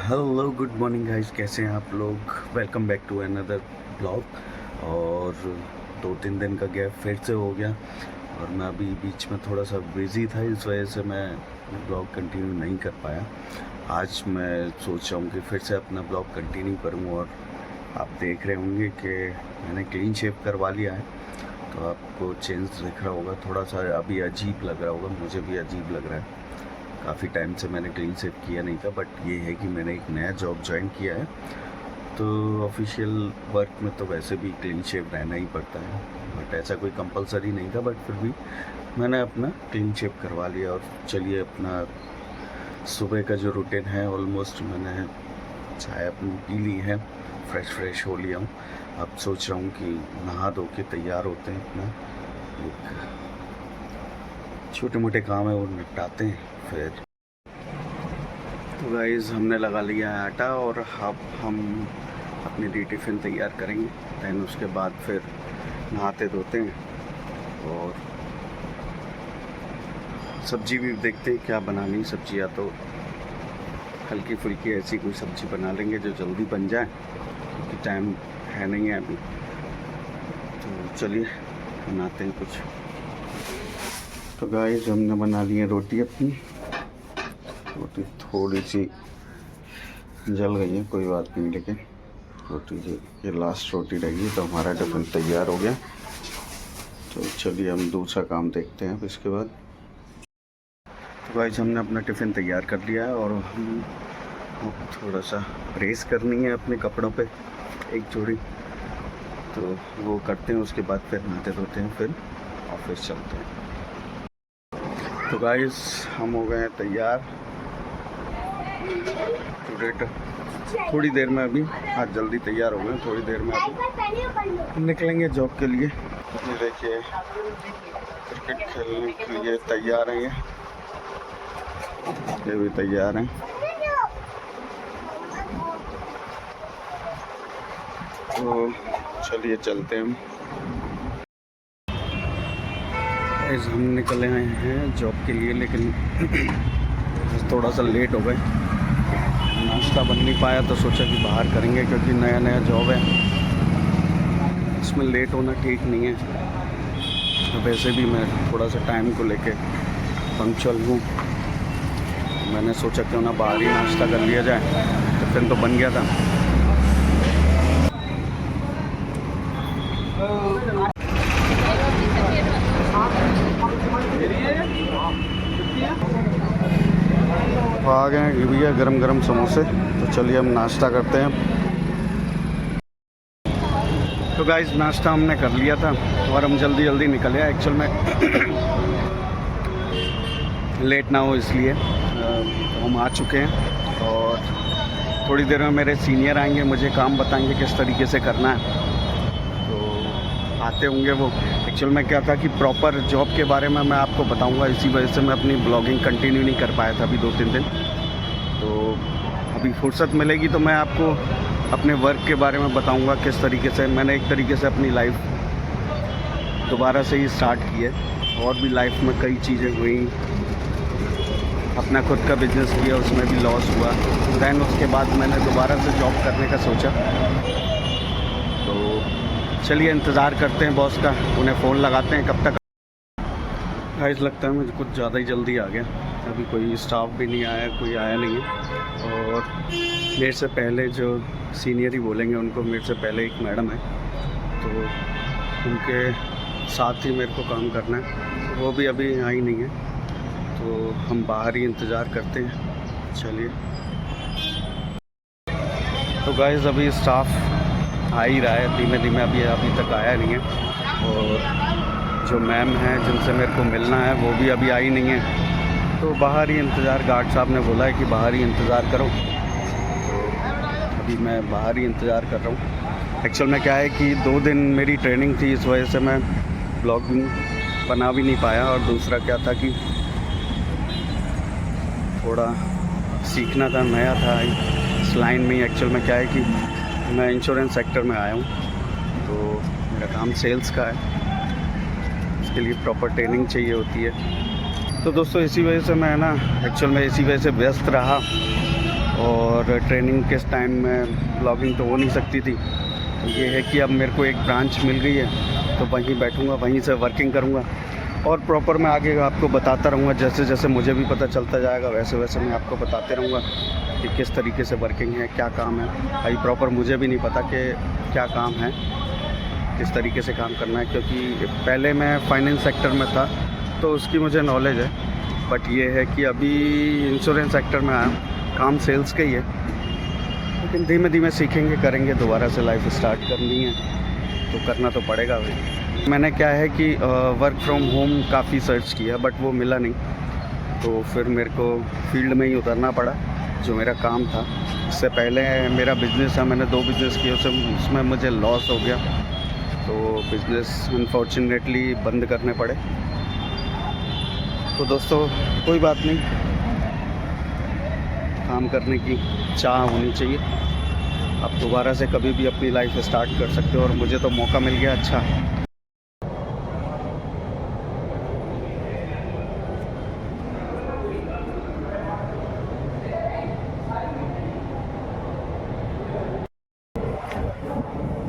Hello good morning guys, कैसे हैं आप लोग। Welcome back to another blog. और 2-3 दिन का गैप फिर से हो गया और मैं अभी बीच में थोड़ा सा बिज़ी था, इस वजह से मैं ब्लॉग कंटिन्यू नहीं कर पाया। आज मैं सोच रहा हूँ कि फिर से अपना ब्लॉग कंटिन्यू करूँ। और आप देख रहे होंगे कि मैंने क्लीन शेव करवा लिया है, तो आपको चेंज दिख रहा होगा। थोड़ा सा अभी अजीब लग रहा होगा, मुझे भी अजीब लग रहा है। काफ़ी टाइम से मैंने क्लीन शेव किया नहीं था, बट ये है कि मैंने एक नया जॉब ज्वाइन किया है, तो ऑफिशियल वर्क में तो वैसे भी क्लीन शेव रहना ही पड़ता है। बट ऐसा कोई कंपलसरी नहीं था, बट फिर भी मैंने अपना क्लीन शेव करवा लिया। और चलिए, अपना सुबह का जो रूटीन है, ऑलमोस्ट मैंने चाय अपनी पी ली है, फ्रेश हो लिया हूँ। अब सोच रहा हूँ कि नहा धो के तैयार होते हैं, अपना एक छोटे मोटे काम है वो निपटाते हैं फिर। तो गाइस, हमने लगा लिया है आटा और अब हम अपनी टिफ़िन तैयार करेंगे। दैन उसके बाद फिर नहाते धोते हैं और सब्जी भी देखते हैं क्या बनानी। सब्जी या तो हल्की फुल्की ऐसी कोई सब्जी बना लेंगे जो जल्दी बन जाए, क्योंकि टाइम है नहीं है अभी। तो चलिए बनाते हैं कुछ। तो गाइस, हमने बना ली है रोटी अपनी। रोटी थोड़ी सी जल गई है, कोई बात नहीं, लेकिन रोटी ये लास्ट रोटी रहेगी तो हमारा टिफ़िन तैयार हो गया। तो चलिए हम दूसरा काम देखते हैं अब इसके बाद। तो गाइस, हमने अपना टिफ़िन तैयार कर लिया है और हम थोड़ा सा प्रेस करनी है अपने कपड़ों पे एक जोड़ी, तो वो करते हैं। उसके बाद फिर नहाते धोते हैं, फिर ऑफिस चलते हैं। तो गाइस, हम हो गए हैं तैयार। थोड़ी देर में अभी आज जल्दी तैयार हो गए, थोड़ी देर में अभी निकलेंगे जॉब के लिए। ये देखिए, क्रिकेट खेलने के लिए तैयार हैं, ये भी तैयार हैं। तो चलिए चलते हैं हम निकले आए हैं जॉब के लिए, लेकिन थोड़ा सा लेट हो गए। नाश्ता बन नहीं पाया तो सोचा कि बाहर करेंगे, क्योंकि नया जॉब है, इसमें लेट होना ठीक नहीं है। तो वैसे भी मैं थोड़ा सा टाइम को लेके पंक्चुअल हूँ। मैंने सोचा क्यों ना बाहर ही नाश्ता कर लिया जाए, टिफ़िन तो बन गया था। तो आ गए हैं भैया गरम समोसे, तो चलिए हम नाश्ता करते हैं। तो गाइस, नाश्ता हमने कर लिया था और हम जल्दी निकले। एक्चुअल में लेट ना हो इसलिए हम आ चुके हैं और थोड़ी देर में मेरे सीनियर आएंगे, मुझे काम बताएंगे किस तरीके से करना है, तो आते होंगे वो। एक्चुअल में क्या था कि प्रॉपर जॉब के बारे में मैं आपको बताऊंगा, इसी वजह से मैं अपनी ब्लॉगिंग कंटिन्यू नहीं कर पाया था अभी 2-3 दिन। तो अभी फुर्सत मिलेगी तो मैं आपको अपने वर्क के बारे में बताऊंगा, किस तरीके से मैंने एक तरीके से अपनी लाइफ दोबारा से ही स्टार्ट की है। और भी लाइफ में कई चीज़ें हुई, अपना खुद का बिजनेस किया, उसमें भी लॉस हुआ। दैन उसके बाद मैंने दोबारा से जॉब करने का सोचा। तो चलिए इंतज़ार करते हैं बॉस का, उन्हें फ़ोन लगाते हैं कब तक। गाइस, लगता है मुझे कुछ ज़्यादा ही जल्दी आ गया। अभी कोई स्टाफ भी नहीं आया, कोई आया नहीं है। और मेरे से पहले जो सीनियर ही बोलेंगे उनको, मेरे से पहले एक मैडम है, तो उनके साथ ही मेरे को काम करना है, वो भी अभी आई नहीं है, तो हम बाहर ही इंतज़ार करते हैं। चलिए। तो गाइस, अभी स्टाफ आ ही रहा है धीमे, अभी तक आया नहीं है। और जो मैम हैं जिनसे मेरे को मिलना है वो भी अभी आई नहीं है, तो बाहर ही इंतज़ार, गार्ड साहब ने बोला है कि बाहर ही इंतज़ार करो, तो अभी मैं बाहर ही इंतज़ार कर रहा हूँ। एक्चुअल में क्या है कि 2 दिन मेरी ट्रेनिंग थी, इस वजह से मैं ब्लॉगिंग बना भी नहीं पाया। और दूसरा क्या था कि थोड़ा सीखना था, नया था इस लाइन में। एक्चुअल में क्या है कि मैं इंश्योरेंस सेक्टर में आया हूँ, तो मेरा काम सेल्स का है, इसके लिए प्रॉपर ट्रेनिंग चाहिए होती है। तो दोस्तों, इसी वजह से मैं एक्चुअल में इसी वजह से व्यस्त रहा और ट्रेनिंग के टाइम में ब्लॉगिंग तो हो नहीं सकती थी। तो ये है कि अब मेरे को एक ब्रांच मिल गई है, तो वहीं बैठूँगा, वहीं से वर्किंग करूँगा और प्रॉपर मैं आगे आपको बताता रहूँगा। जैसे जैसे मुझे भी पता चलता जाएगा वैसे वैसे मैं आपको बताते रहूँगा कि किस तरीके से वर्किंग है, क्या काम है। भाई प्रॉपर मुझे भी नहीं पता कि क्या काम है, किस तरीके से काम करना है, क्योंकि पहले मैं फाइनेंस सेक्टर में था तो उसकी मुझे नॉलेज है। बट ये है कि अभी इंश्योरेंस सेक्टर में आया, काम सेल्स का ही है, लेकिन धीमे धीमे सीखेंगे, करेंगे, दोबारा से लाइफ स्टार्ट करनी है तो करना तो पड़ेगा भाई। मैंने क्या है कि वर्क फ्रॉम होम काफ़ी सर्च किया बट वो मिला नहीं, तो फिर मेरे को फील्ड में ही उतरना पड़ा जो मेरा काम था। इससे पहले मेरा बिज़नेस था, मैंने 2 बिज़नेस किए, उसमें मुझे लॉस हो गया, तो बिज़नेस अनफॉर्चुनेटली बंद करने पड़े। तो दोस्तों कोई बात नहीं, काम करने की चाह होनी चाहिए। आप दोबारा से कभी भी अपनी लाइफ स्टार्ट कर सकते हो और मुझे तो मौका मिल गया। अच्छा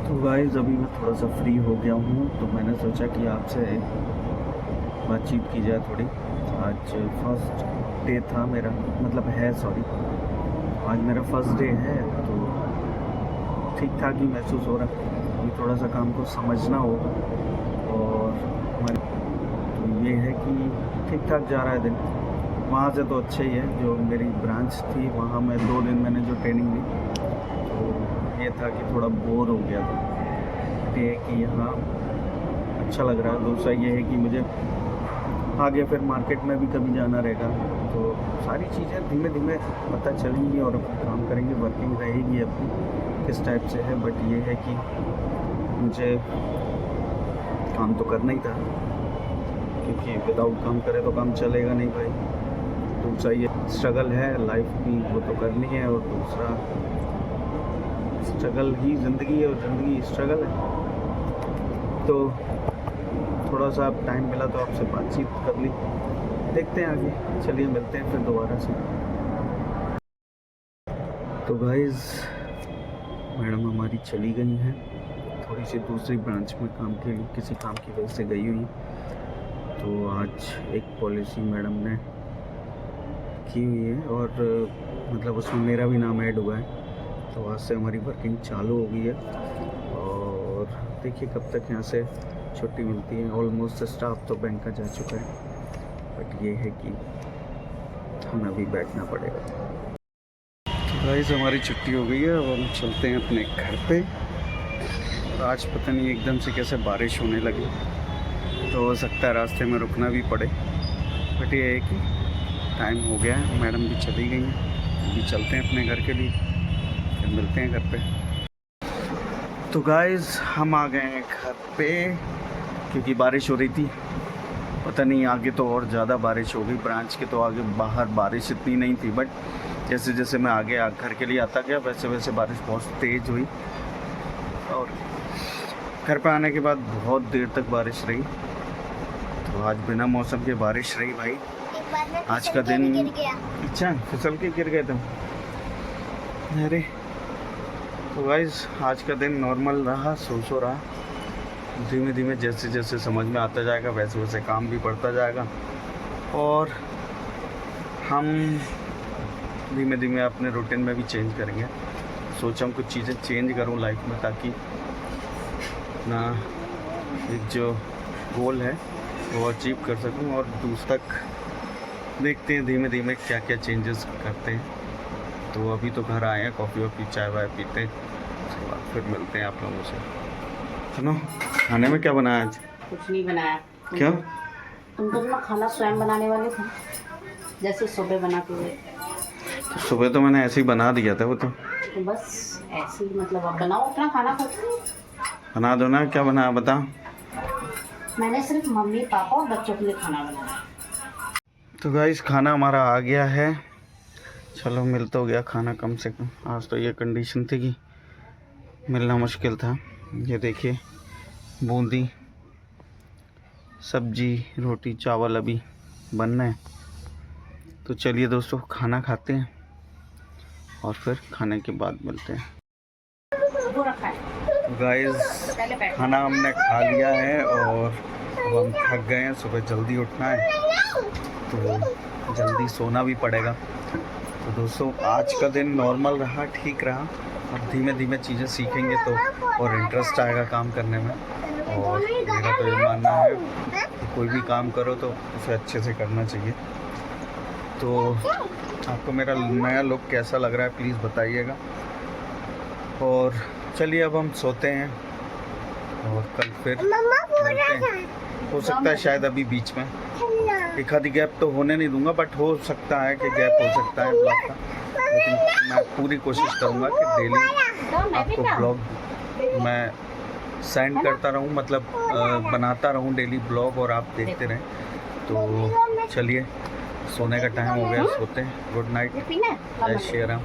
तो गाइस अभी मैं थोड़ा सा फ्री हो गया हूँ, तो मैंने सोचा कि आपसे बातचीत की जाए थोड़ी। आज फर्स्ट डे था मेरा, मतलब है, सॉरी, आज मेरा फर्स्ट डे है, तो ठीक ठाक ही महसूस हो रहा है। अभी थोड़ा सा काम को समझना होगा और तो ये है कि ठीक ठाक जा रहा है दिन। वहाँ से तो अच्छा ही है, जो मेरी ब्रांच थी वहाँ मैं 2 दिन मैंने जो ट्रेनिंग ली, तो ये था कि थोड़ा बोर हो गया था। ये है कि यहाँ अच्छा लग रहा है। दूसरा ये है कि मुझे आगे फिर मार्केट में भी कभी जाना रहेगा, तो सारी चीज़ें धीमे धीमे पता चलेंगी और अपना काम करेंगे, वर्किंग रहेगी अपनी किस टाइप से है। बट ये है कि मुझे काम तो करना ही था, क्योंकि विदाउट काम करे तो काम चलेगा नहीं भाई। दूसरा ये स्ट्रगल है लाइफ की, वो तो करनी है, और दूसरा स्ट्रगल ही ज़िंदगी है और ज़िंदगी स्ट्रगल है। तो थोड़ा सा टाइम मिला तो आपसे बातचीत कर ली, देखते हैं आगे, चलिए मिलते हैं फिर दोबारा से। तो गाइस मैडम हमारी चली गई हैं, थोड़ी सी दूसरी ब्रांच में काम के लिए, किसी काम की वजह से गई हुई। तो आज एक पॉलिसी मैडम ने की हुई है और मतलब उसमें मेरा भी नाम ऐड हुआ है, तो आज से हमारी वर्किंग चालू हो गई है। और देखिए कब तक यहाँ से छुट्टी मिलती है। ऑलमोस्ट स्टाफ तो बैंक का जा चुका है, बट ये है कि हमें अभी बैठना पड़ेगा। तो गाइस हमारी छुट्टी हो गई है, अब हम चलते हैं अपने घर पे। आज पता नहीं एकदम से कैसे बारिश होने लगी, तो हो सकता है रास्ते में रुकना भी पड़े। बट ये है कि टाइम हो गया है, मैडम भी चली गई हैं, अभी चलते हैं अपने घर के लिए, फिर मिलते हैं घर पे। तो गाइस हम आ गए हैं घर पे, क्योंकि बारिश हो रही थी, पता नहीं आगे तो और ज़्यादा बारिश हो गई। ब्रांच के तो आगे बाहर बारिश इतनी नहीं थी, बट जैसे जैसे मैं आगे घर के लिए आता गया वैसे वैसे बारिश बहुत तेज़ हुई। और घर पे आने के बाद बहुत देर तक बारिश रही, तो आज बिना मौसम के बारिश रही भाई। आज का दिन अच्छा फिसल के गिर गए तुम, अरे। तो गाइस आज का दिन नॉर्मल रहा, सो रहा। धीमे धीमे जैसे जैसे समझ में आता जाएगा वैसे वैसे काम भी बढ़ता जाएगा, और हम धीमे धीमे अपने रूटीन में भी चेंज करेंगे। सोचा हूँ कुछ चीज़ें चेंज करूँ लाइफ में, ताकि ना एक जो गोल है वो अचीव कर सकूँ, और दूसरा तक देखते हैं धीमे धीमे क्या क्या चेंजेस करते हैं। तो अभी तो घर आए हैं, कॉफ़ी वॉफ़ी चाय वाय पीते हैं, उसके बाद फिर मिलते हैं आप लोगों से। सुनो खाने में क्या बनाया आज? कुछ नहीं बनाया। क्यों? तुम तो अपना खाना स्वयं बनाने वाले थे, जैसे सुबह बनाते हुए। तो सुबह तो मैंने ऐसे ही बना दिया था, वो तो बस ऐसे ही, मतलब अब बनाओ अपना खाना खाओ। बना दो ना, क्या बनाया बता। मैंने सिर्फ मम्मी पापा और बच्चों के लिए खाना बनाया। तो गाइस खाना हमारा आ गया है, चलो मिल तो गया खाना कम से कम। आज तो ये कंडीशन थी कि मिलना मुश्किल था। ये देखिए बूंदी, सब्जी, रोटी, चावल अभी बनना है। तो चलिए दोस्तों खाना खाते हैं, और फिर खाने के बाद मिलते हैं। वो रखा है तो गाइस पहले बैठ। खाना हमने खा लिया है और अब हम थक गए हैं, सुबह जल्दी उठना है तो जल्दी सोना भी पड़ेगा। तो दोस्तों आज का दिन नॉर्मल रहा, ठीक रहा। अब धीमे धीमे चीज़ें सीखेंगे तो और इंटरेस्ट आएगा काम करने में। और मेरा तो ये मानना है कि कोई भी काम करो तो उसे अच्छे से करना चाहिए। तो आपको मेरा नया लुक कैसा लग रहा है प्लीज़ बताइएगा। और चलिए अब हम सोते हैं और कल फिर मिलते हैं। हो सकता है शायद अभी बीच में एक आधी गैप तो होने नहीं दूंगा, बट हो सकता है कि गैप हो सकता है ब्लॉग का। लेकिन मैं पूरी कोशिश करूंगा कि डेली आपको ब्लॉग मैं सेंड करता रहूं, मतलब बनाता रहूं डेली ब्लॉग और आप देखते रहें। तो चलिए सोने का टाइम हो गया, सोते हैं। गुड नाइट, जय श्री राम।